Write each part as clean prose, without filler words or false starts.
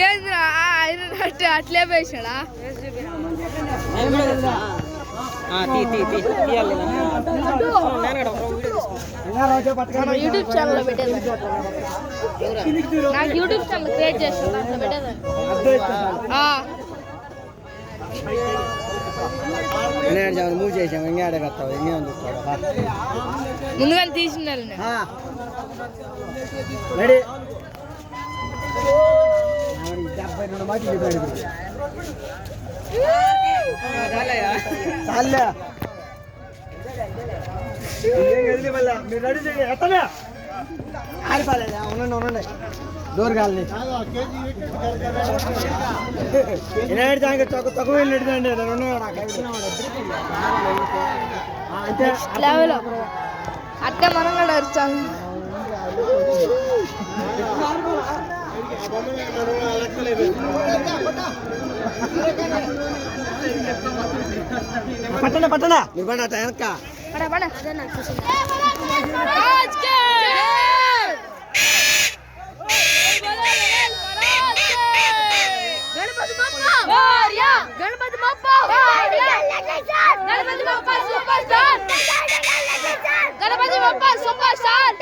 ఏంద్రా ఆయన అట్లే వేసాడా యూట్యూబ్ ఛానల్ పెట్టేది నాకు యూట్యూబ్ ఛానల్ క్రియేట్ చేస్తాను అట్లా పెట్టేదాన్ని మూవ్ చేసాము ఇంకా అడగస్తావు ఇంకేం చూస్తావు ముందుగానే తీసిండాలి రెడీ 72 మాటలు చెప్పాడు చాలే మీరు రెడీ చేయండి ఎత్తలే ఆడిపోలేదు ఉండండి ఉండండి డోర్ కాలని దానికి తక్కువ వెళ్ళండి అంటే అట్టే మనం కూడా వచ్చాము పట్టణ పట్టణ మీరు పడ వెనక Ganapati Bappa super star Ganapati Bappa super star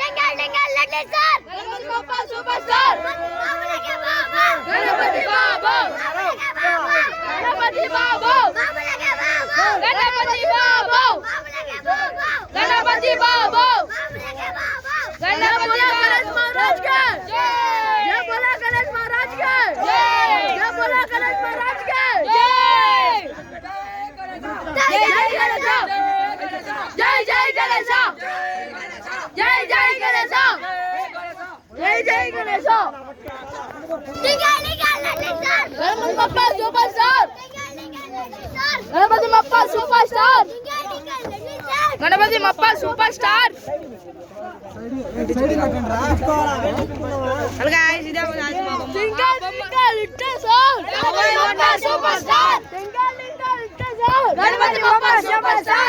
Ganapati Bappa super star Ganapati బాబు గణపతి బాబు గణపతి బాబు గణపతి బాబు గణపతి గణేష్ महाराज के जय बोला गणेश महाराज के जय बोला गणेश महाराज के जय जय गणेश जय जय गणेश जय जय गणेश जय जय Ganesh Ganpati Bappa superstar Ganpati Bappa superstar Ganpati Bappa superstar Ganpati Bappa superstar